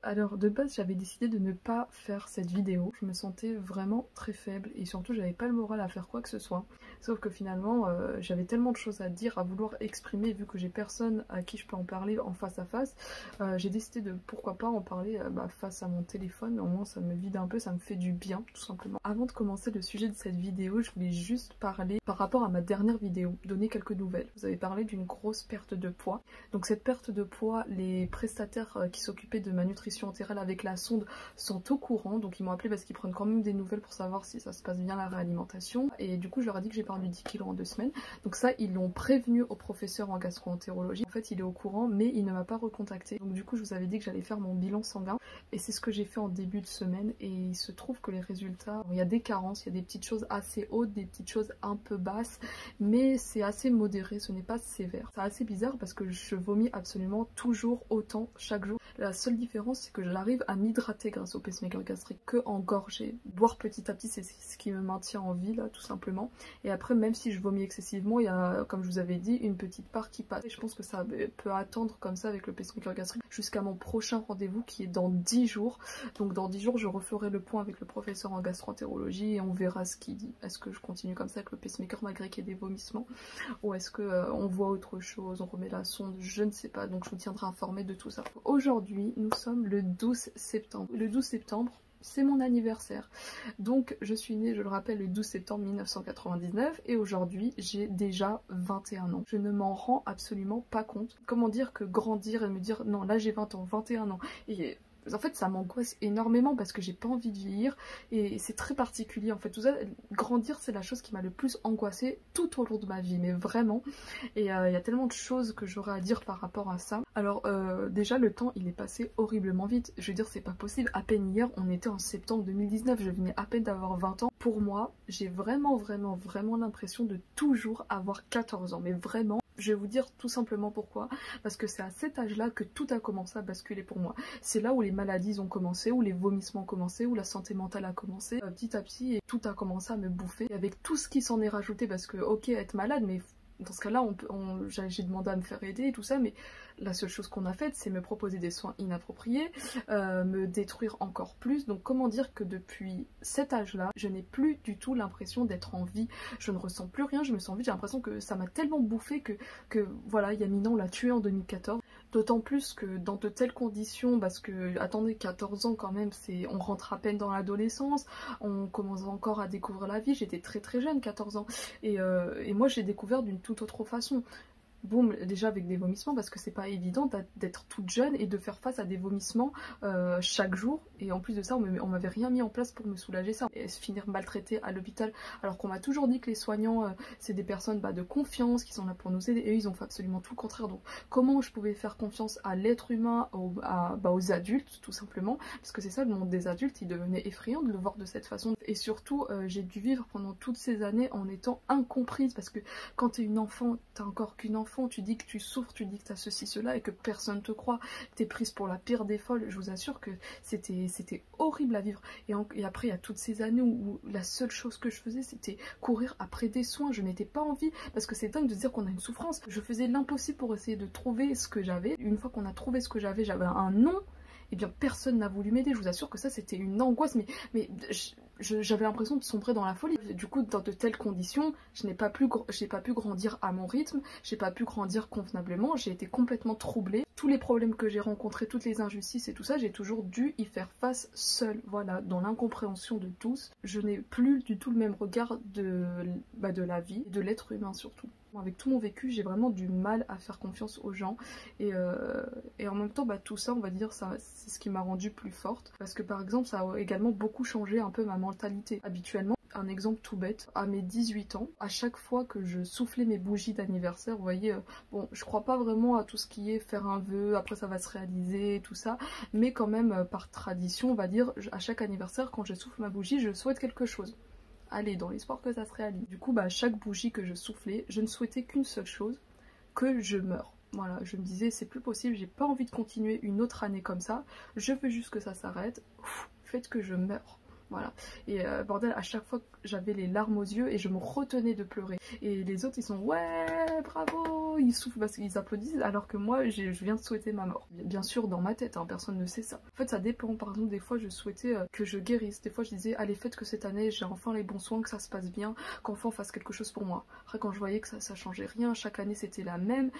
Alors de base j'avais décidé de ne pas faire cette vidéo, je me sentais vraiment très faible et surtout j'avais pas le moral à faire quoi que ce soit. Sauf que finalement j'avais tellement de choses à dire, à vouloir exprimer, vu que j'ai personne à qui je peux en parler en face à face, j'ai décidé de pourquoi pas en parler face à mon téléphone, au moins ça me vide un peu, ça me fait du bien tout simplement. Avant de commencer le sujet de cette vidéo, je voulais juste parler par rapport à ma dernière vidéo, donner quelques nouvelles. Vous avez parlé d'une grosse perte de poids, donc cette perte de poids, les prestataires qui s'occupaient de ma nutrition entérale avec la sonde sont au courant, donc ils m'ont appelé parce qu'ils prennent quand même des nouvelles pour savoir si ça se passe bien la réalimentation, et du coup je leur ai dit que j'ai perdu 10 kilos en 2 semaines, donc ça ils l'ont prévenu au professeur en gastro-entérologie. En fait il est au courant mais il ne m'a pas recontacté, donc du coup je vous avais dit que j'allais faire mon bilan sanguin et c'est ce que j'ai fait en début de semaine, et il se trouve que les résultats, il y a des carences, il y a des petites choses assez hautes, des petites choses un peu basses, mais c'est assez modéré, ce n'est pas sévère. C'est assez bizarre parce que je vomis absolument toujours autant chaque jour. La seule différence c'est que j'arrive à m'hydrater grâce au pacemaker gastrique, que en gorgée. Boire petit à petit c'est ce qui me maintient en vie là tout simplement, et après même si je vomis excessivement, il y a, comme je vous avais dit, une petite part qui passe, et je pense que ça peut attendre comme ça avec le pacemaker gastrique jusqu'à mon prochain rendez-vous qui est dans 10 jours. Donc dans 10 jours je referai le point avec le professeur en gastro-entérologie et on verra ce qu'il dit. Est-ce que je continue comme ça avec le pacemaker malgré qu'il y ait des vomissements, ou est-ce que on voit autre chose, on remet la sonde, je ne sais pas, donc je vous tiendrai informé de tout ça. Aujourd'hui nous sommes le 12 septembre. Le 12 septembre, c'est mon anniversaire. Donc je suis née, je le rappelle, le 12 septembre 1999 et aujourd'hui j'ai déjà 21 ans. Je ne m'en rends absolument pas compte. Comment dire que grandir et me dire non là j'ai 20 ans, 21 ans, et en fait ça m'angoisse énormément parce que j'ai pas envie de vieillir et c'est très particulier en fait. Tout ça, grandir c'est la chose qui m'a le plus angoissée tout au long de ma vie, mais vraiment. Et il y a tellement de choses que j'aurais à dire par rapport à ça. Alors déjà le temps il est passé horriblement vite, je veux dire c'est pas possible, à peine hier on était en septembre 2019, je venais à peine d'avoir 20 ans. Pour moi j'ai vraiment l'impression de toujours avoir 14 ans, mais vraiment. Je vais vous dire tout simplement pourquoi, parce que c'est à cet âge-là que tout a commencé à basculer pour moi. C'est là où les maladies ont commencé, où les vomissements ont commencé, où la santé mentale a commencé, petit à petit, et tout a commencé à me bouffer. Et avec tout ce qui s'en est rajouté, parce que ok, être malade, mais dans ce cas-là, j'ai demandé à me faire aider et tout ça, mais la seule chose qu'on a faite, c'est me proposer des soins inappropriés, me détruire encore plus. Donc comment dire que depuis cet âge-là, je n'ai plus du tout l'impression d'être en vie. Je ne ressens plus rien, je me sens vide, j'ai l'impression que ça m'a tellement bouffé que voilà, Yamina on l'a tué en 2014. D'autant plus que dans de telles conditions, parce que attendez, 14 ans quand même, on rentre à peine dans l'adolescence, on commence encore à découvrir la vie. J'étais très jeune, 14 ans, et moi j'ai découvert d'une toute autre façon. Boum, déjà avec des vomissements parce que c'est pas évident d'être toute jeune et de faire face à des vomissements chaque jour, et en plus de ça on m'avait rien mis en place pour me soulager ça, et se finir maltraitée à l'hôpital alors qu'on m'a toujours dit que les soignants c'est des personnes de confiance qui sont là pour nous aider, et eux ils ont fait absolument tout le contraire. Donc comment je pouvais faire confiance à l'être humain, aux adultes tout simplement, parce que c'est ça le monde des adultes, il devenait effrayant de le voir de cette façon. Et surtout j'ai dû vivre pendant toutes ces années en étant incomprise, parce que quand t'es une enfant, t'es encore qu'une enfant, tu dis que tu souffres, tu dis que t'as ceci, cela, et que personne te croit, t'es prise pour la pire des folles. Je vous assure que c'était horrible à vivre. Et après il y a toutes ces années où la seule chose que je faisais c'était courir après des soins, je n'étais pas en vie, parce que c'est dingue de se dire qu'on a une souffrance. Je faisais l'impossible pour essayer de trouver ce que j'avais. Une fois qu'on a trouvé ce que j'avais un nom, et bien personne n'a voulu m'aider. Je vous assure que ça c'était une angoisse, mais j'avais l'impression de sombrer dans la folie. Du coup dans de telles conditions, j'ai pas pu grandir à mon rythme, j'ai pas pu grandir convenablement, j'ai été complètement troublée. Tous les problèmes que j'ai rencontrés, toutes les injustices et tout ça, j'ai toujours dû y faire face seule, voilà, dans l'incompréhension de tous. Je n'ai plus du tout le même regard de la vie, de l'être humain surtout. Avec tout mon vécu, j'ai vraiment du mal à faire confiance aux gens, et en même temps tout ça on va dire c'est ce qui m'a rendue plus forte, parce que par exemple ça a également beaucoup changé un peu ma mentalité. Habituellement, un exemple tout bête, à mes 18 ans, à chaque fois que je soufflais mes bougies d'anniversaire, vous voyez, bon je crois pas vraiment à tout ce qui est faire un vœu, après ça va se réaliser, tout ça, mais quand même par tradition on va dire, à chaque anniversaire quand je souffle ma bougie, je souhaite quelque chose. Allez, dans l'espoir que ça se réalise. Du coup, à chaque bougie que je soufflais, je ne souhaitais qu'une seule chose, que je meure. Voilà, je me disais, c'est plus possible, j'ai pas envie de continuer une autre année comme ça, je veux juste que ça s'arrête, faites que je meure. Voilà. Et bordel, à chaque fois que j'avais les larmes aux yeux et je me retenais de pleurer. Et les autres, ils sont ouais, bravo, ils soufflent parce qu'ils applaudissent, alors que moi, je viens de souhaiter ma mort. Bien sûr, dans ma tête, hein, personne ne sait ça. En fait, ça dépend. Par exemple, des fois, je souhaitais que je guérisse. Des fois, je disais, allez, faites que cette année, j'ai enfin les bons soins, que ça se passe bien, qu'enfin on fasse quelque chose pour moi. Après, quand je voyais que ça changeait rien, chaque année c'était la même,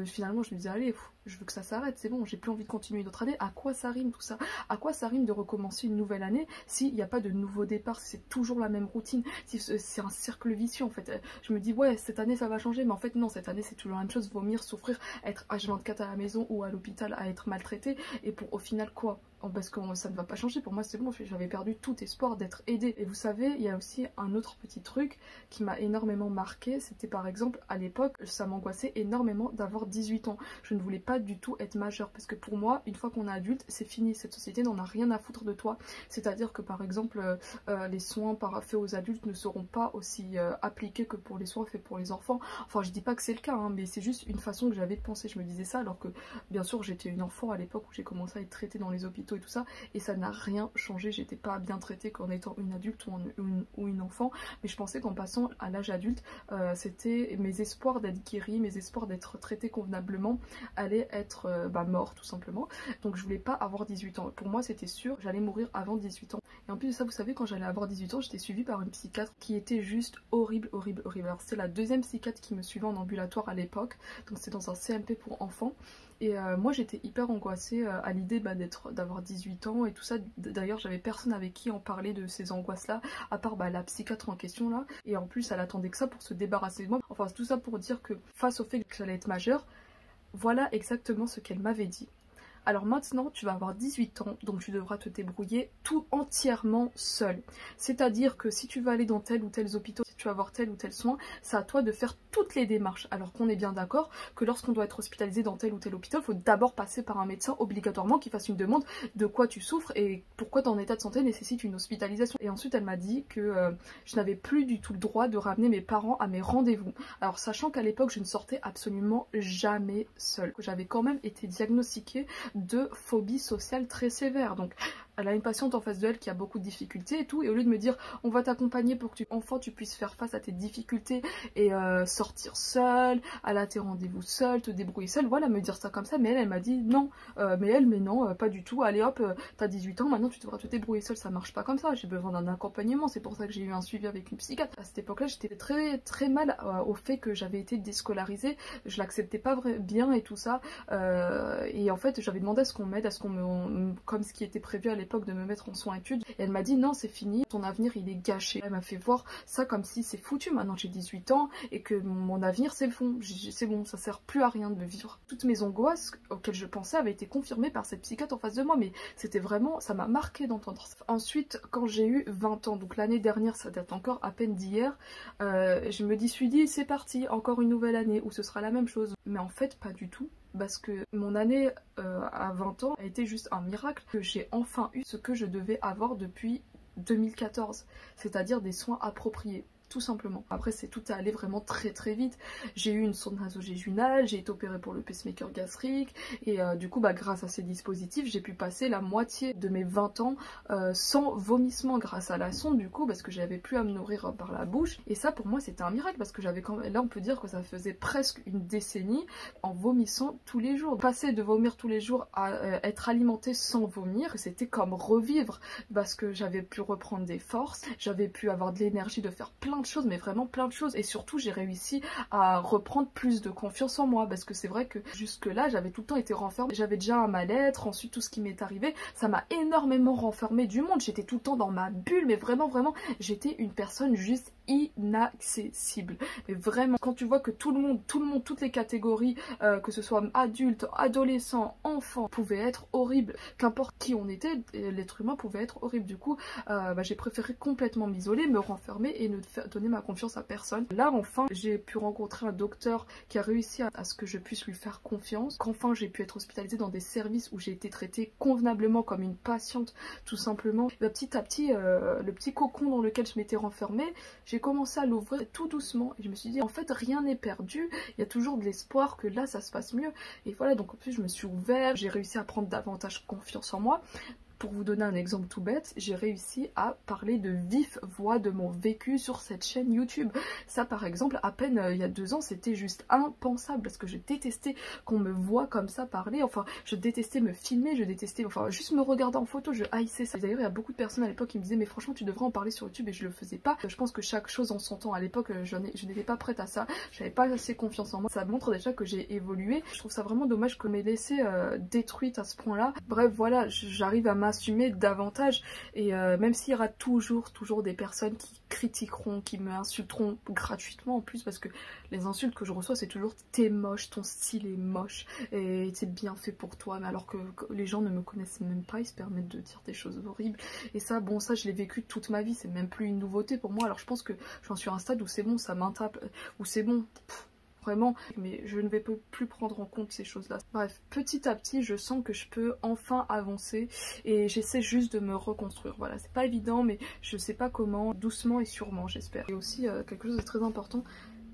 finalement, je me disais, allez, je veux que ça s'arrête, c'est bon, j'ai plus envie de continuer une autre année. À quoi ça rime tout ça? À quoi ça rime de recommencer une nouvelle année s'il n'y a pas de nouveau départ, si c'est toujours la même routine, si c'est un cercle vicieux en fait. Je me dis ouais, cette année ça va changer, mais en fait non, cette année c'est toujours la même chose, vomir, souffrir, être H24 à la maison ou à l'hôpital à être maltraité, et pour au final quoi? Parce que ça ne va pas changer, pour moi c'est bon, j'avais perdu tout espoir d'être aidée. Et vous savez, il y a aussi un autre petit truc qui m'a énormément marqué, c'était par exemple à l'époque, ça m'angoissait énormément d'avoir 18 ans. Je ne voulais pas du tout être majeure, parce que pour moi, une fois qu'on est adulte, c'est fini, cette société n'en a rien à foutre de toi. C'est-à-dire que par exemple, les soins faits aux adultes ne seront pas aussi appliqués que pour les soins faits pour les enfants. Enfin, je dis pas que c'est le cas, hein, mais c'est juste une façon que j'avais de penser. Je me disais ça alors que, bien sûr, j'étais une enfant à l'époque où j'ai commencé à être traitée dans les hôpitaux et tout ça, et ça n'a rien changé. J'étais pas bien traitée qu'en étant une adulte ou une enfant, mais je pensais qu'en passant à l'âge adulte, c'était mes espoirs d'être guérie, mes espoirs d'être traitée convenablement allaient être morts tout simplement. Donc je voulais pas avoir 18 ans. Pour moi c'était sûr, j'allais mourir avant 18 ans. Et en plus de ça, vous savez, quand j'allais avoir 18 ans, j'étais suivie par une psychiatre qui était juste horrible, horrible, horrible. Alors c'est la deuxième psychiatre qui me suivait en ambulatoire à l'époque, donc c'était dans un CMP pour enfants. Et moi j'étais hyper angoissée à l'idée d'avoir 18 ans et tout ça. D'ailleurs j'avais personne avec qui en parler de ces angoisses là, à part la psychiatre en question là. Et en plus elle attendait que ça pour se débarrasser de moi. Enfin tout ça pour dire que face au fait que j'allais être majeure, voilà exactement ce qu'elle m'avait dit. Alors maintenant tu vas avoir 18 ans, donc tu devras te débrouiller tout entièrement seul. C'est-à-dire que si tu vas aller dans tel ou tel hôpital, si tu vas avoir tel ou tel soin, c'est à toi de faire toutes les démarches. Alors qu'on est bien d'accord que lorsqu'on doit être hospitalisé dans tel ou tel hôpital, il faut d'abord passer par un médecin obligatoirement qui fasse une demande de quoi tu souffres et pourquoi ton état de santé nécessite une hospitalisation. Et ensuite elle m'a dit que je n'avais plus du tout le droit de ramener mes parents à mes rendez-vous. Alors sachant qu'à l'époque je ne sortais absolument jamais seule. J'avais quand même été diagnostiquée de phobie sociale très sévère. Donc elle a une patiente en face d'elle qui a beaucoup de difficultés et tout, et au lieu de me dire on va t'accompagner pour que tu puisses faire face à tes difficultés et sortir seule, aller à tes rendez-vous seule, te débrouiller seule, voilà, me dire ça comme ça, mais elle m'a dit non, mais non, pas du tout, allez hop, t'as 18 ans, maintenant tu devras te débrouiller seule, ça marche pas comme ça, j'ai besoin d'un accompagnement, c'est pour ça que j'ai eu un suivi avec une psychiatre. À cette époque là j'étais très très mal au fait que j'avais été déscolarisée, je l'acceptais pas bien et tout ça, et en fait j'avais demandé à ce qu'on m'aide, à ce qu'on me, comme ce qui était prévu à l'époque, de me mettre en soins études, et elle m'a dit non c'est fini, ton avenir il est gâché. Elle m'a fait voir ça comme si c'est foutu, maintenant j'ai 18 ans et que mon avenir c'est bon, ça sert plus à rien de vivre. Toutes mes angoisses auxquelles je pensais avaient été confirmées par cette psychiatre en face de moi, mais c'était vraiment, ça m'a marqué d'entendre ça. Ensuite quand j'ai eu 20 ans, donc l'année dernière, ça date encore à peine d'hier, je me suis dit c'est parti, encore une nouvelle année où ce sera la même chose, mais en fait pas du tout. Parce que mon année à 20 ans a été juste un miracle, que j'ai enfin eu ce que je devais avoir depuis 2014, c'est-à-dire des soins appropriés. Tout simplement. Après tout est allé vraiment très très vite. J'ai eu une sonde nasogéginale, j'ai été opérée pour le pacemaker gastrique et du coup grâce à ces dispositifs j'ai pu passer la moitié de mes 20 ans sans vomissement grâce à la sonde du coup, parce que j'avais plus à me nourrir par la bouche, et ça pour moi c'était un miracle parce que j'avais quand même, là on peut dire que ça faisait presque une décennie en vomissant tous les jours. Passer de vomir tous les jours à être alimentée sans vomir, c'était comme revivre parce que j'avais pu reprendre des forces, j'avais pu avoir de l'énergie de faire plein de choses, mais vraiment plein de choses, et surtout j'ai réussi à reprendre plus de confiance en moi, parce que c'est vrai que jusque là j'avais tout le temps été renfermée, j'avais déjà un mal-être, ensuite tout ce qui m'est arrivé ça m'a énormément renfermée du monde, j'étais tout le temps dans ma bulle, mais vraiment j'étais une personne juste inaccessible. Mais vraiment quand tu vois que tout le monde, toutes les catégories, que ce soit adulte, adolescent, enfant, pouvait être horrible, qu'importe qui on était, l'être humain pouvait être horrible. Du coup j'ai préféré complètement m'isoler, me renfermer et ne donner ma confiance à personne. Là enfin j'ai pu rencontrer un docteur qui a réussi à ce que je puisse lui faire confiance, qu'enfin j'ai pu être hospitalisée dans des services où j'ai été traitée convenablement comme une patiente tout simplement. Petit à petit le petit cocon dans lequel je m'étais renfermée, j'ai commencé à l'ouvrir tout doucement et je me suis dit en fait rien n'est perdu, il y a toujours de l'espoir que là ça se passe mieux, et voilà. Donc en plus je me suis ouverte, j'ai réussi à prendre davantage confiance en moi. Pour vous donner un exemple tout bête, j'ai réussi à parler de vive voix de mon vécu sur cette chaîne YouTube. Ça par exemple, à peine il y a 2 ans, c'était juste impensable parce que je détestais qu'on me voit comme ça parler. Enfin, je détestais me filmer, je détestais, enfin, juste me regarder en photo, je haïssais ça. D'ailleurs, il y a beaucoup de personnes à l'époque qui me disaient mais franchement tu devrais en parler sur YouTube et je le faisais pas. Je pense que chaque chose en son temps. À l'époque, je n'étais pas prête à ça, j'avais pas assez confiance en moi. Ça montre déjà que j'ai évolué. Je trouve ça vraiment dommage que m'ait laissé détruite à ce point-là. Bref, voilà, j'arrive à m'assumer davantage et même s'il y aura toujours des personnes qui critiqueront, qui me insulteront gratuitement en plus, parce que les insultes que je reçois c'est toujours t'es moche, ton style est moche et c'est bien fait pour toi, mais alors que les gens ne me connaissent même pas, ils se permettent de dire des choses horribles. Et ça, bon, ça je l'ai vécu toute ma vie, c'est même plus une nouveauté pour moi. Alors je pense que j'en suis à un stade où c'est bon, ça m'intape, où c'est bon, vraiment, mais je ne vais plus prendre en compte ces choses là. Bref, petit à petit je sens que je peux enfin avancer et j'essaie juste de me reconstruire. Voilà, c'est pas évident mais je sais pas comment, doucement et sûrement j'espère. Et aussi quelque chose de très important,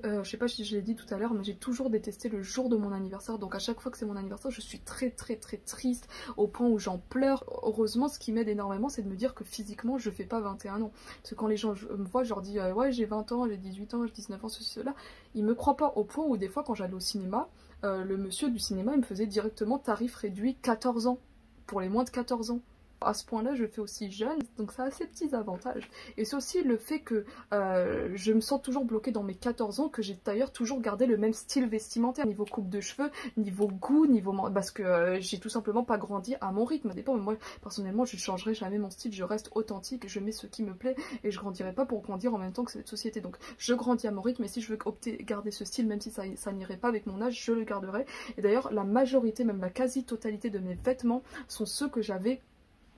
je sais pas si je l'ai dit tout à l'heure, mais j'ai toujours détesté le jour de mon anniversaire. Donc à chaque fois que c'est mon anniversaire, je suis très triste au point où j'en pleure. Heureusement, ce qui m'aide énormément, c'est de me dire que physiquement, je fais pas 21 ans. Parce que quand les gens me voient, je leur dis ouais, j'ai 20 ans, j'ai 18 ans, j'ai 19 ans, ceci, cela. Ils me croient pas, au point où des fois, quand j'allais au cinéma, le monsieur du cinéma, il me faisait directement tarif réduit 14 ans, pour les moins de 14 ans. À ce point là je fais aussi jeune, donc ça a ses petits avantages. Et c'est aussi le fait que je me sens toujours bloquée dans mes 14 ans, que j'ai d'ailleurs toujours gardé le même style vestimentaire, niveau coupe de cheveux, niveau goût, parce que j'ai tout simplement pas grandi à mon rythme. Mais moi personnellement je ne changerai jamais mon style, je reste authentique, je mets ce qui me plaît et je grandirai pas pour grandir en même temps que cette société. Donc je grandis à mon rythme et si je veux garder ce style, même si ça n'irait pas avec mon âge, je le garderai. Et d'ailleurs la majorité, même la quasi-totalité de mes vêtements sont ceux que j'avais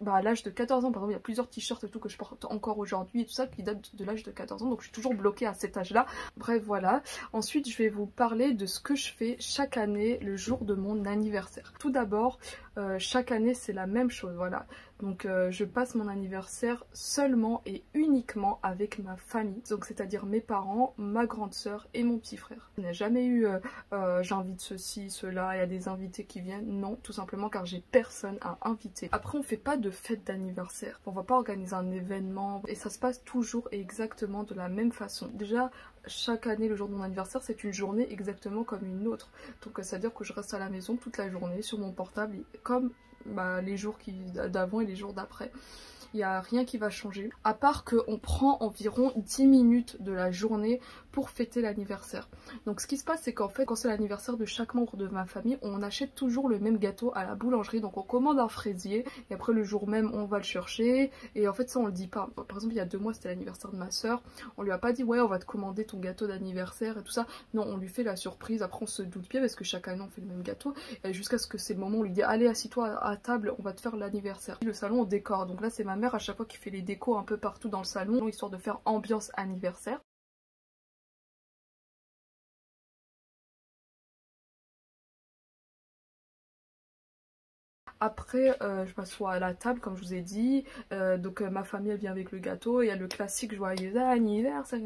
à l'âge de 14 ans. Par exemple, il y a plusieurs t-shirts et tout que je porte encore aujourd'hui et tout ça qui datent de l'âge de 14 ans, donc je suis toujours bloquée à cet âge là. Bref, voilà. Ensuite je vais vous parler de ce que je fais chaque année le jour de mon anniversaire. Tout d'abord, chaque année c'est la même chose, voilà. Donc je passe mon anniversaire seulement et uniquement avec ma famille, donc c'est-à-dire mes parents, ma grande sœur et mon petit frère. Il n'y a jamais eu j'invite ceci, cela, il y a des invités qui viennent, non, tout simplement car j'ai personne à inviter. Après on fait pas de fête d'anniversaire, on va pas organiser un événement et ça se passe toujours et exactement de la même façon. Déjà chaque année le jour de mon anniversaire c'est une journée exactement comme une autre, donc c'est à dire que je reste à la maison toute la journée sur mon portable comme les jours d'avant et les jours d'après. Il n'y a rien qui va changer, à part qu'on prend environ 10 minutes de la journée pour fêter l'anniversaire. Donc ce qui se passe c'est qu'en fait quand c'est l'anniversaire de chaque membre de ma famille, on achète toujours le même gâteau à la boulangerie, donc on commande un fraisier et après le jour même on va le chercher et en fait ça on le dit pas. Par exemple il y a 2 mois c'était l'anniversaire de ma soeur, on lui a pas dit ouais on va te commander ton gâteau d'anniversaire et tout ça, non on lui fait la surprise, après on se doute bien parce que chaque année on fait le même gâteau et jusqu'à ce que c'est le moment où on lui dit allez assis-toi à table on va te faire l'anniversaire. Le salon on décore, donc là c'est ma mère à chaque fois qui fait les décos un peu partout dans le salon histoire de faire ambiance anniversaire. Après je m'assois à la table comme je vous ai dit, donc ma famille elle vient avec le gâteau, il y a le classique joyeux anniversaire,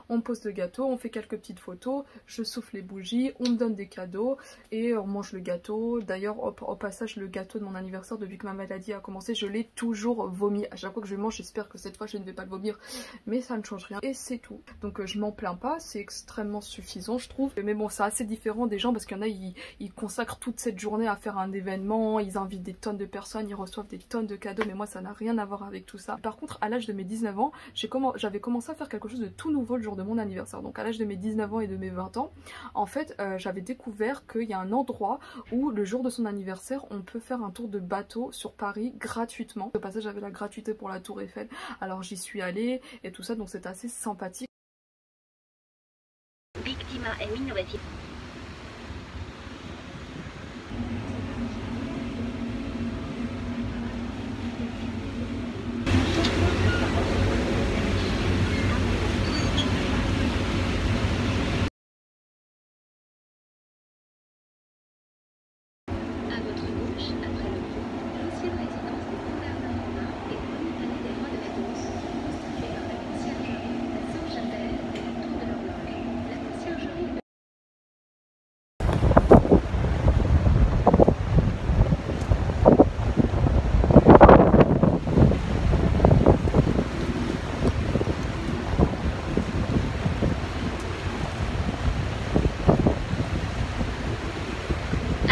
on pose le gâteau, on fait quelques petites photos, je souffle les bougies, on me donne des cadeaux et on mange le gâteau. D'ailleurs au passage le gâteau de mon anniversaire depuis que ma maladie a commencé je l'ai toujours vomi, à chaque fois que je le mange j'espère que cette fois je ne vais pas le vomir mais ça ne change rien et c'est tout. Donc je m'en plains pas, c'est extrêmement suffisant je trouve, mais bon c'est assez différent des gens parce qu'il y en a ils consacrent toute cette journée à faire un événement, ils invitent des tonnes de personnes, ils reçoivent des tonnes de cadeaux, mais moi ça n'a rien à voir avec tout ça. Par contre à l'âge de mes 19 ans j'avais commencé à faire quelque chose de tout nouveau le jour de mon anniversaire. Donc à l'âge de mes 19 ans et de mes 20 ans en fait j'avais découvert qu'il y a un endroit où le jour de son anniversaire on peut faire un tour de bateau sur Paris gratuitement. Au passage j'avais la gratuité pour la tour Eiffel, alors j'y suis allée et tout ça, donc c'est assez sympathique. Victima è innovativa.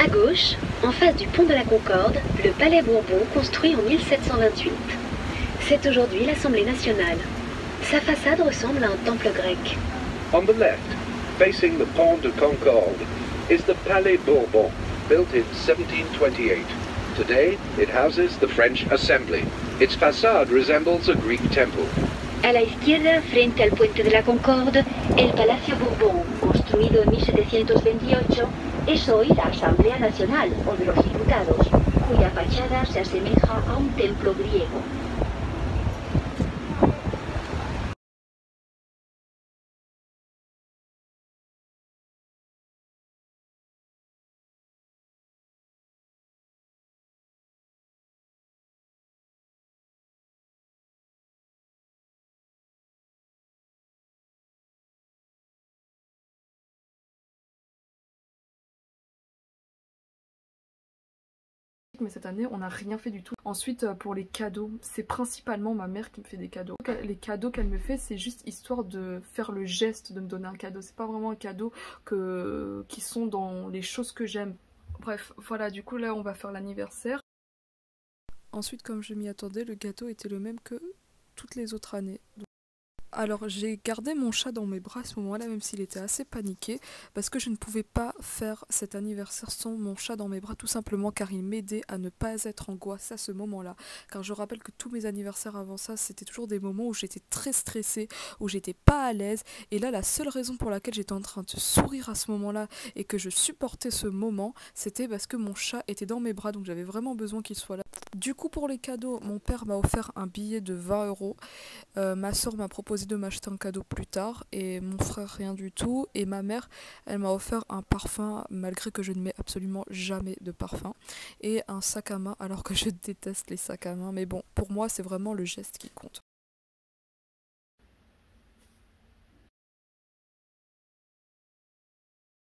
gauche, en face du pont de la Concorde, le Palais Bourbon construit en 1728. C'est aujourd'hui l'Assemblée nationale. Sa façade ressemble à un temple grec. On the left, facing the Pont de Concorde, is the Palais Bourbon, built in 1728. Today, it houses the French Assembly. Its facade resembles a Greek temple. A la izquierda, frente al puente de la Concorde, el Palacio Bourbon, construido en 1728, es hoy la Asamblea Nacional o de los Diputados, cuya fachada se asemeja a un templo griego. Mais cette année on n'a rien fait du tout. Ensuite pour les cadeaux, c'est principalement ma mère qui me fait des cadeaux. Les cadeaux qu'elle me fait, c'est juste histoire de faire le geste de me donner un cadeau. C'est pas vraiment un cadeau qui sont dans les choses que j'aime. Bref, voilà, du coup là on va faire l'anniversaire. Ensuite, comme je m'y attendais, le gâteau était le même que toutes les autres années. Alors j'ai gardé mon chat dans mes bras à ce moment-là, même s'il était assez paniqué, parce que je ne pouvais pas faire cet anniversaire sans mon chat dans mes bras, tout simplement car il m'aidait à ne pas être angoissée à ce moment-là. Car je rappelle que tous mes anniversaires avant ça, c'était toujours des moments où j'étais très stressée, où j'étais pas à l'aise, et là la seule raison pour laquelle j'étais en train de sourire à ce moment-là et que je supportais ce moment, c'était parce que mon chat était dans mes bras, donc j'avais vraiment besoin qu'il soit là. Du coup pour les cadeaux, mon père m'a offert un billet de 20 €. Ma soeur m'a proposé de m'acheter un cadeau plus tard et mon frère rien du tout, et ma mère elle m'a offert un parfum malgré que je ne mets absolument jamais de parfum, et un sac à main alors que je déteste les sacs à main, mais bon pour moi c'est vraiment le geste qui compte.